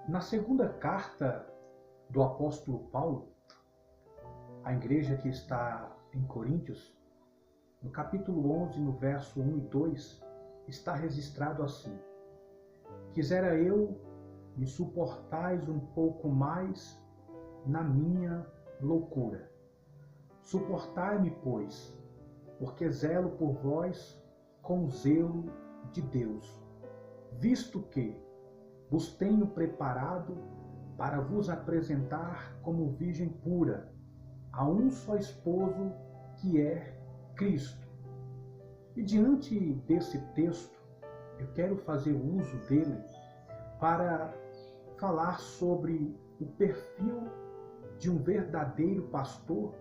Na segunda carta do apóstolo Paulo, à igreja que está em Coríntios, no capítulo 11, no verso 1 e 2, está registrado assim: Quisera eu me suportais um pouco mais na minha loucura. Suportai-me, pois, porque zelo por vós com zelo de Deus, visto que vos tenho preparado para vos apresentar como virgem pura, a um só esposo, que é Cristo. E diante desse texto, eu quero fazer uso dele para falar sobre o perfil de um verdadeiro pastor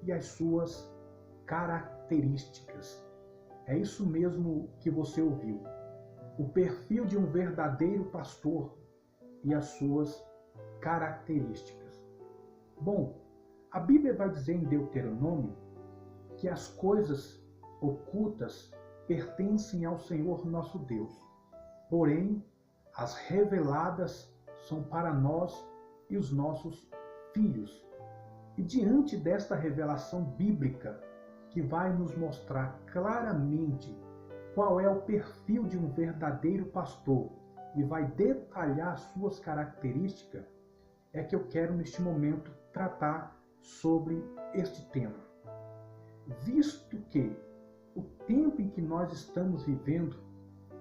e as suas características. É isso mesmo que você ouviu. O perfil de um verdadeiro pastor e as suas características. Bom, a Bíblia vai dizer em Deuteronômio que as coisas ocultas pertencem ao Senhor nosso Deus, porém as reveladas são para nós e os nossos filhos. E diante desta revelação bíblica, que vai nos mostrar claramente qual é o perfil de um verdadeiro pastor e vai detalhar suas características, é que eu quero neste momento tratar sobre este tema. Visto que o tempo em que nós estamos vivendo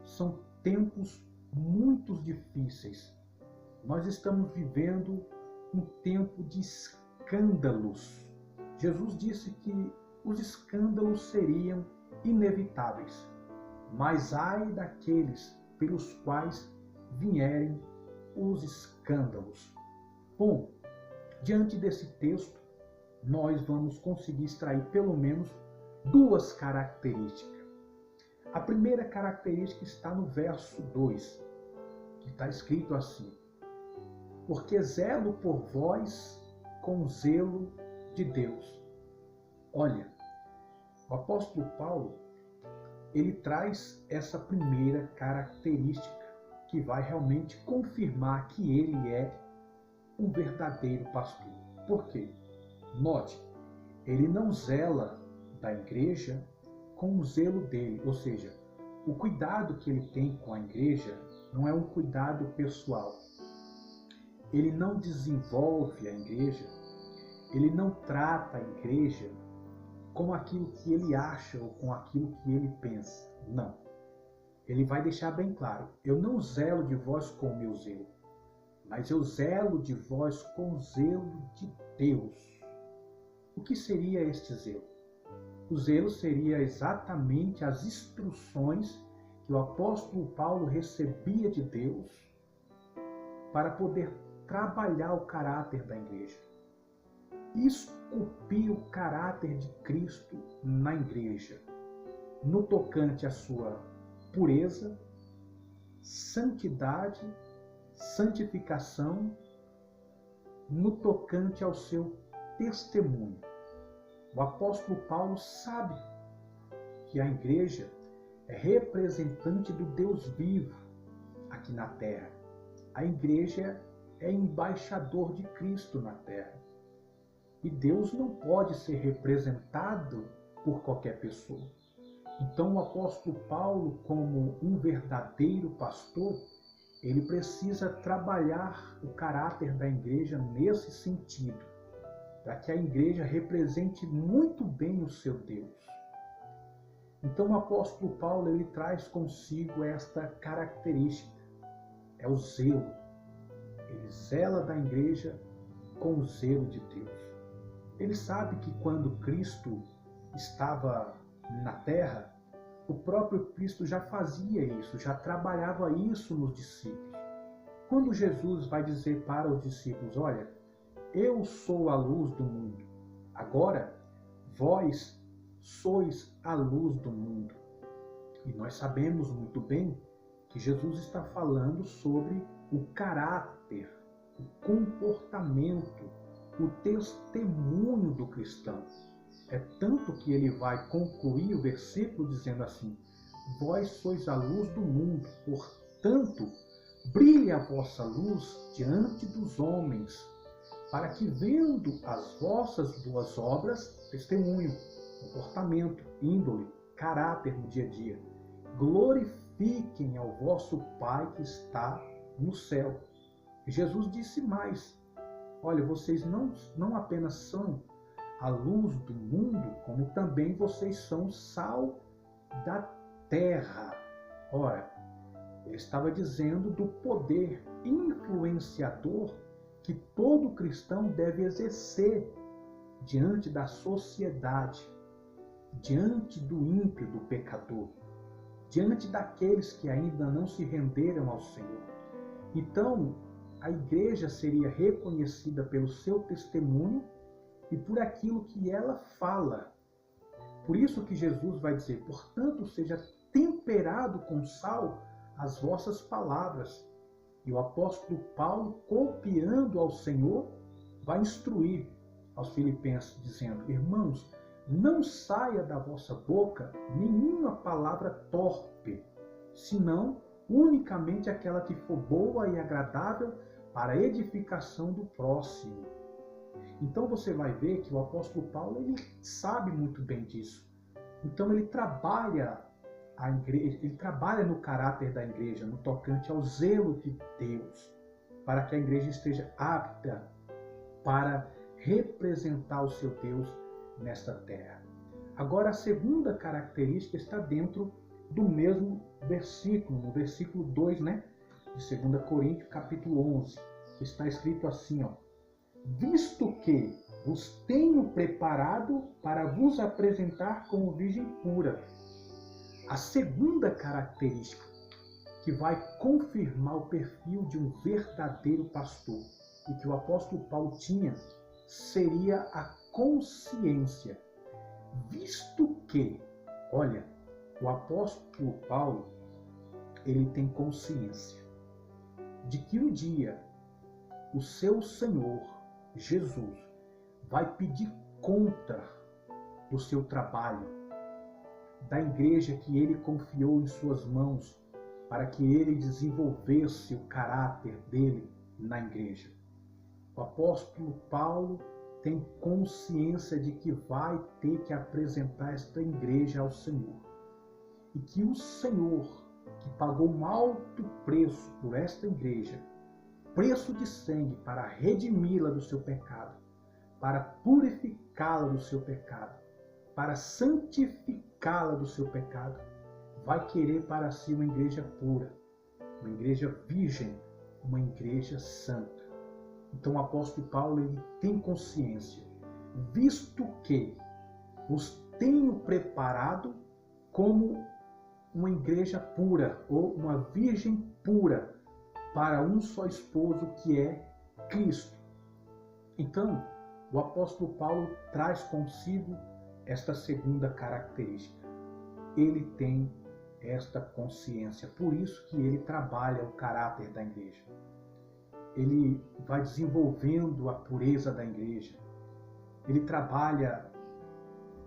são tempos muito difíceis. Nós estamos vivendo um tempo de escândalos. Jesus disse que os escândalos seriam inevitáveis, mas ai daqueles pelos quais vierem os escândalos. Bom, diante desse texto, nós vamos conseguir extrair pelo menos duas características. A primeira característica está no verso 2, que está escrito assim: Porque zelo por vós com zelo de Deus. Olha, o apóstolo Paulo, ele traz essa primeira característica que vai realmente confirmar que ele é um verdadeiro pastor. Por quê? Note, ele não zela da igreja com o zelo dele, ou seja, o cuidado que ele tem com a igreja não é um cuidado pessoal. Ele não desenvolve a igreja, ele não trata a igreja com aquilo que ele acha ou com aquilo que ele pensa. Não. Ele vai deixar bem claro: eu não zelo de vós com o meu zelo, mas eu zelo de vós com o zelo de Deus. O que seria este zelo? O zelo seria exatamente as instruções que o apóstolo Paulo recebia de Deus para poder trabalhar o caráter da igreja, esculpir o caráter de Cristo na igreja, no tocante à sua pureza, santidade, santificação, no tocante ao seu testemunho. O apóstolo Paulo sabe que a igreja é representante do Deus vivo aqui na terra. A igreja é embaixador de Cristo na terra. E Deus não pode ser representado por qualquer pessoa. Então o apóstolo Paulo, como um verdadeiro pastor, ele precisa trabalhar o caráter da igreja nesse sentido, para que a igreja represente muito bem o seu Deus. Então o apóstolo Paulo, ele traz consigo esta característica, é o zelo. Ele zela da igreja com o zelo de Deus. Ele sabe que quando Cristo estava na terra, o próprio Cristo já fazia isso, já trabalhava isso nos discípulos. Quando Jesus vai dizer para os discípulos: olha, eu sou a luz do mundo, agora vós sois a luz do mundo. E nós sabemos muito bem que Jesus está falando sobre o caráter, o comportamento, o testemunho do cristão. É tanto que ele vai concluir o versículo dizendo assim: vós sois a luz do mundo, portanto, Brilhe a vossa luz diante dos homens, para que, vendo as vossas boas obras, testemunho, comportamento, índole, caráter no dia a dia, glorifiquem ao vosso Pai que está no céu. E Jesus disse mais: olha, vocês não apenas são a luz do mundo, como também vocês são sal da terra. Ora, ele estava dizendo do poder influenciador que todo cristão deve exercer diante da sociedade, diante do ímpio, do pecador, diante daqueles que ainda não se renderam ao Senhor. Então, a igreja seria reconhecida pelo seu testemunho e por aquilo que ela fala. Por isso que Jesus vai dizer: portanto, seja temperado com sal as vossas palavras. E o apóstolo Paulo, copiando ao Senhor, vai instruir aos filipenses, dizendo: irmãos, não saia da vossa boca nenhuma palavra torpe, senão unicamente aquela que for boa e agradável para a edificação do próximo. Então você vai ver que o apóstolo Paulo, ele sabe muito bem disso. Então ele trabalha a igreja, ele trabalha no caráter da igreja, no tocante ao zelo de Deus, para que a igreja esteja apta para representar o seu Deus nesta terra. Agora, a segunda característica está dentro do mesmo versículo, no versículo 2, de 2 Coríntios, capítulo 11, que está escrito assim, visto que vos tenho preparado para vos apresentar como virgem pura. A segunda característica que vai confirmar o perfil de um verdadeiro pastor e que o apóstolo Paulo tinha seria a consciência. Visto que, olha, o apóstolo Paulo, ele tem consciência de que um dia o seu Senhor, Jesus, vai pedir conta do seu trabalho, da igreja que ele confiou em suas mãos para que ele desenvolvesse o caráter dele na igreja. O apóstolo Paulo tem consciência de que vai ter que apresentar esta igreja ao Senhor. E que o Senhor, que pagou um alto preço por esta igreja, preço de sangue para redimi-la do seu pecado, para purificá-la do seu pecado, para santificá-la do seu pecado, vai querer para si uma igreja pura, uma igreja virgem, uma igreja santa. Então o apóstolo Paulo, ele tem consciência, visto que os tenho preparado como uma igreja pura, ou uma virgem pura, para um só esposo que é Cristo. Então, o apóstolo Paulo traz consigo esta segunda característica. Ele tem esta consciência, por isso que ele trabalha o caráter da igreja. Ele vai desenvolvendo a pureza da igreja. Ele trabalha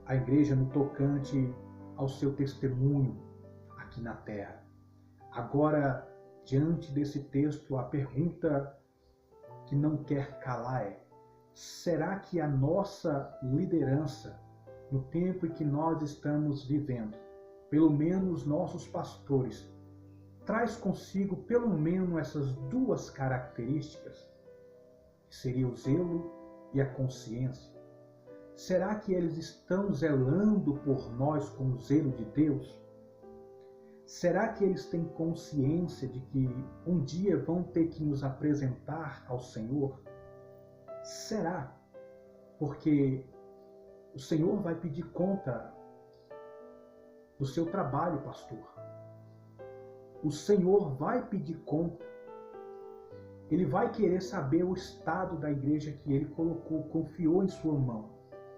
a igreja no tocante ao seu testemunho aqui na terra. Agora, diante desse texto, a pergunta que não quer calar é: será que a nossa liderança, no tempo em que nós estamos vivendo, pelo menos nossos pastores, traz consigo pelo menos essas duas características, que seria o zelo e a consciência? Será que eles estão zelando por nós com o zelo de Deus? Será que eles têm consciência de que um dia vão ter que nos apresentar ao Senhor? Será? Porque o Senhor vai pedir conta do seu trabalho, pastor. O Senhor vai pedir conta. Ele vai querer saber o estado da igreja que Ele colocou, confiou em sua mão,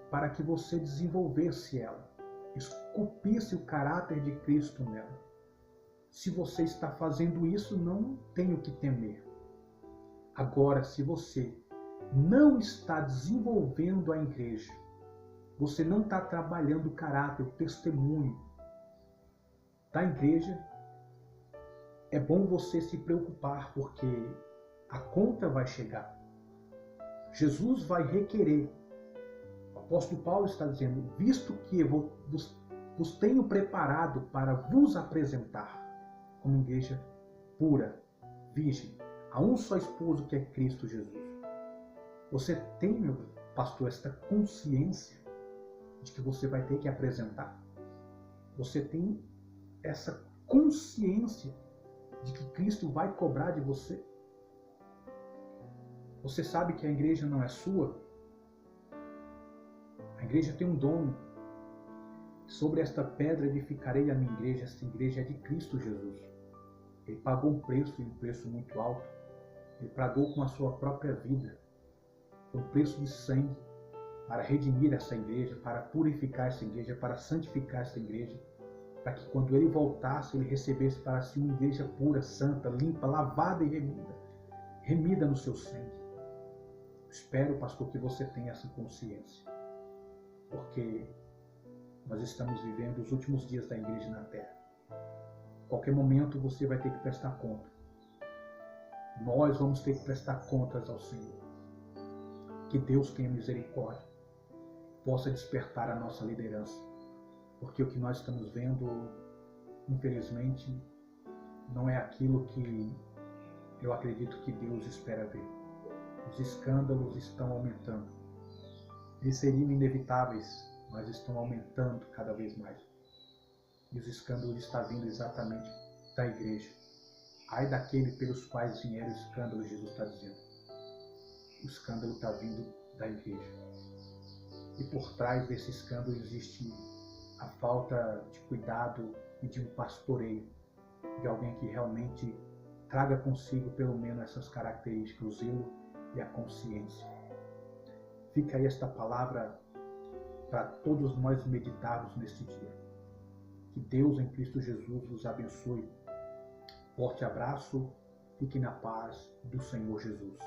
para que você desenvolvesse ela, esculpisse o caráter de Cristo nela. Se você está fazendo isso, não tem o que temer. Agora, se você não está desenvolvendo a igreja, você não está trabalhando o caráter, o testemunho da igreja, é bom você se preocupar, porque a conta vai chegar. Jesus vai requerer. O apóstolo Paulo está dizendo, visto que eu vos tenho preparado para vos apresentar como igreja pura, virgem, a um só esposo que é Cristo Jesus. Você tem, meu pastor, esta consciência de que você vai ter que apresentar? Você tem essa consciência de que Cristo vai cobrar de você? Você sabe que a igreja não é sua? A igreja tem um dono. Sobre esta pedra edificarei a minha igreja. Esta igreja é de Cristo Jesus. Ele pagou um preço, e um preço muito alto. Ele pagou com a sua própria vida. Foi um preço de sangue para redimir essa igreja, para purificar essa igreja, para santificar essa igreja, para que quando ele voltasse, ele recebesse para si uma igreja pura, santa, limpa, lavada e remida no seu sangue. Espero, pastor, que você tenha essa consciência, porque nós estamos vivendo os últimos dias da igreja na terra. A qualquer momento você vai ter que prestar conta. Nós vamos ter que prestar contas ao Senhor. Que Deus tenha misericórdia, possa despertar a nossa liderança, porque o que nós estamos vendo, infelizmente, não é aquilo que eu acredito que Deus espera ver. Os escândalos estão aumentando. Eles seriam inevitáveis, mas estão aumentando cada vez mais. E os escândalos estão vindo exatamente da igreja. Ai daquele pelos quais vieram os escândalos, Jesus está dizendo. O escândalo está vindo da igreja. E por trás desse escândalo existe a falta de cuidado e de um pastoreio, de alguém que realmente traga consigo pelo menos essas características, o zelo e a consciência. Fica aí esta palavra para todos nós meditarmos neste dia. Que Deus em Cristo Jesus vos abençoe. Forte abraço, fique na paz do Senhor Jesus.